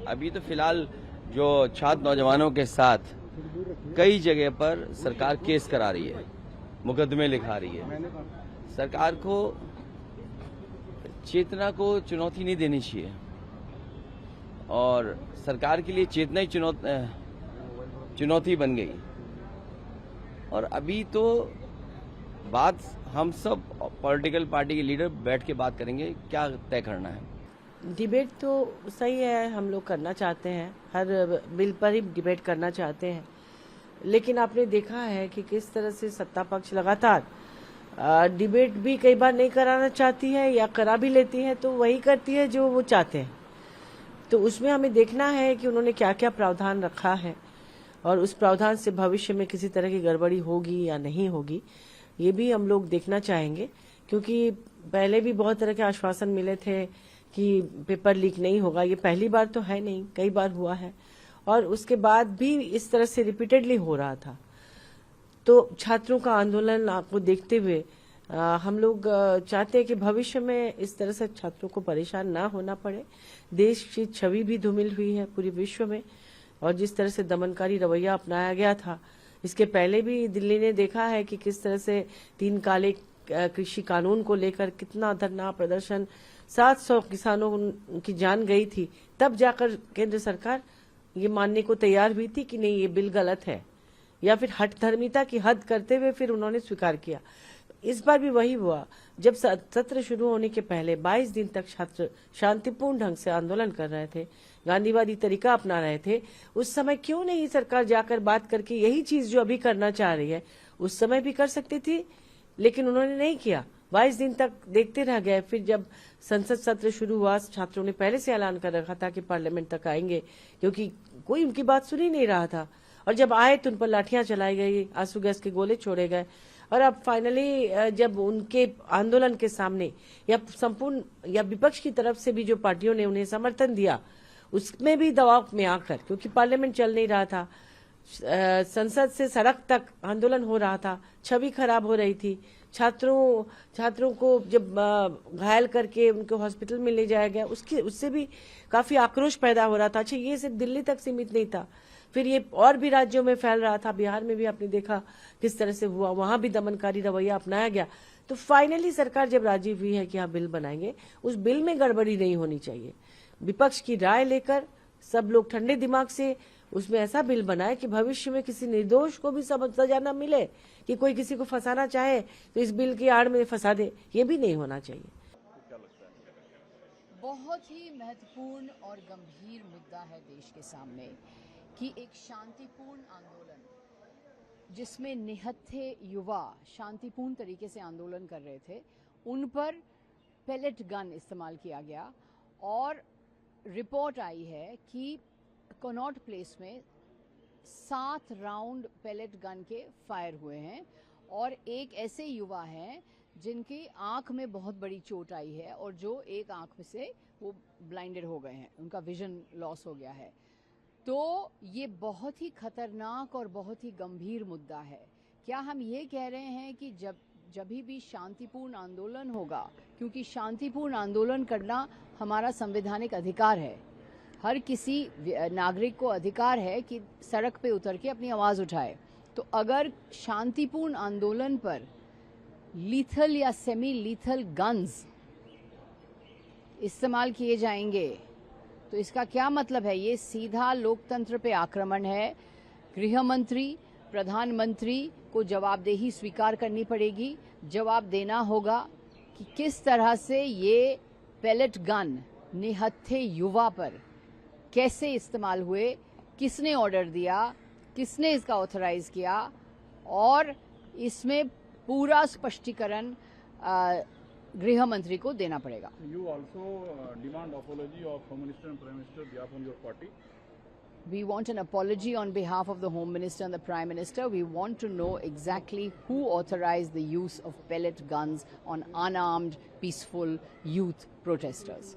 अभी तो फिलहाल जो छात्र नौजवानों के साथ कई जगह पर सरकार केस करा रही है, मुकदमे लिखा रही है। सरकार को चेतना को चुनौती नहीं देनी चाहिए और सरकार के लिए चेतना ही चुनौती बन गई। और अभी तो बात हम सब पॉलिटिकल पार्टी के लीडर बैठ के बात करेंगे क्या तय करना है। डिबेट तो सही है, हम लोग करना चाहते हैं, हर बिल पर ही डिबेट करना चाहते हैं, लेकिन आपने देखा है कि किस तरह से सत्ता पक्ष लगातार डिबेट भी कई बार नहीं कराना चाहती है या करा भी लेती है तो वही करती है जो वो चाहते हैं। तो उसमें हमें देखना है कि उन्होंने क्या क्या प्रावधान रखा है और उस प्रावधान से भविष्य में किसी तरह की गड़बड़ी होगी या नहीं होगी, ये भी हम लोग देखना चाहेंगे। क्योंकि पहले भी बहुत तरह के आश्वासन मिले थे कि पेपर लीक नहीं होगा, ये पहली बार तो है नहीं, कई बार हुआ है और उसके बाद भी इस तरह से रिपीटेडली हो रहा था। तो छात्रों का आंदोलन आपको देखते हुए हम लोग चाहते हैं कि भविष्य में इस तरह से छात्रों को परेशान ना होना पड़े। देश की छवि भी धूमिल हुई है पूरे विश्व में और जिस तरह से दमनकारी रवैया अपनाया गया था, इसके पहले भी दिल्ली ने देखा है कि किस तरह से 3 काले कृषि कानून को लेकर कितना धरना प्रदर्शन, 700 किसानों की जान गई थी। तब जाकर केंद्र सरकार ये मानने को तैयार हुई थी कि नहीं ये बिल गलत है, या फिर हठधर्मिता की हद करते हुए फिर उन्होंने स्वीकार किया। इस बार भी वही हुआ। जब सत्र शुरू होने के पहले 22 दिन तक छात्र शांतिपूर्ण ढंग से आंदोलन कर रहे थे, गांधीवादी तरीका अपना रहे थे, उस समय क्यों नहीं सरकार जाकर बात करके यही चीज जो अभी करना चाह रही है उस समय भी कर सकती थी, लेकिन उन्होंने नहीं किया। 22 दिन तक देखते रह गए। फिर जब संसद सत्र शुरू हुआ, छात्रों ने पहले से ऐलान कर रखा था कि पार्लियामेंट तक आएंगे, क्योंकि कोई उनकी बात सुन ही नहीं रहा था। और जब आए तो उन पर लाठियां चलाई गई, आंसू गैस के गोले छोड़े गए। और अब फाइनली जब उनके आंदोलन के सामने या संपूर्ण या विपक्ष की तरफ से भी जो पार्टियों ने उन्हें समर्थन दिया, उसमें भी दबाव में आकर, क्योंकि पार्लियामेंट चल नहीं रहा था, संसद से सड़क तक आंदोलन हो रहा था, छवि खराब हो रही थी, छात्रों को जब घायल करके उनको हॉस्पिटल में ले जाया गया, उससे भी काफी आक्रोश पैदा हो रहा था। अच्छा, ये सिर्फ दिल्ली तक सीमित नहीं था, फिर ये और भी राज्यों में फैल रहा था। बिहार में भी आपने देखा किस तरह से हुआ, वहां भी दमनकारी रवैया अपनाया गया। तो फाइनली सरकार जब राजी हुई है कि हाँ बिल बनाएंगे, उस बिल में गड़बड़ी नहीं होनी चाहिए। विपक्ष की राय लेकर सब लोग ठंडे दिमाग से उसमें ऐसा बिल बनाए कि भविष्य में किसी निर्दोष को भी सजा न मिले, कि कोई किसी को फंसाना चाहे तो इस बिल की आड़ में फंसा दे, ये भी नहीं होना चाहिए। बहुत ही महत्वपूर्ण और गंभीर मुद्दा है देश के सामने कि एक शांतिपूर्ण आंदोलन जिसमें निहत्थे युवा शांतिपूर्ण तरीके से आंदोलन कर रहे थे, उन पर पेलेट गन इस्तेमाल किया गया और रिपोर्ट आई है कि कनॉट प्लेस में 7 राउंड पेलेट गन के फायर हुए हैं और एक ऐसे युवा हैं जिनकी आंख में बहुत बड़ी चोट आई है और जो एक आंख में से वो ब्लाइंडेड हो गए हैं, उनका विजन लॉस हो गया है। तो ये बहुत ही खतरनाक और बहुत ही गंभीर मुद्दा है। क्या हम ये कह रहे हैं कि जब भी शांतिपूर्ण आंदोलन होगा, क्योंकि शांतिपूर्ण आंदोलन करना हमारा संवैधानिक अधिकार है, हर किसी नागरिक को अधिकार है कि सड़क पे उतर के अपनी आवाज़ उठाए, तो अगर शांतिपूर्ण आंदोलन पर लीथल या सेमी लीथल गन्स इस्तेमाल किए जाएंगे तो इसका क्या मतलब है? ये सीधा लोकतंत्र पे आक्रमण है। गृह मंत्री, प्रधानमंत्री को जवाबदेही स्वीकार करनी पड़ेगी, जवाब देना होगा कि किस तरह से ये पेलेट गन निहत्थे युवा पर कैसे इस्तेमाल हुए, किसने ऑर्डर दिया, किसने इसका ऑथराइज किया, और इसमें पूरा स्पष्टीकरण गृह मंत्री को देना पड़ेगा। You also demand apology of Home Minister and Prime Minister on behalf of your party. We want an apology on behalf of the Home Minister and the Prime Minister. We want to know exactly who authorized the use of pellet guns on unarmed, peaceful youth protesters.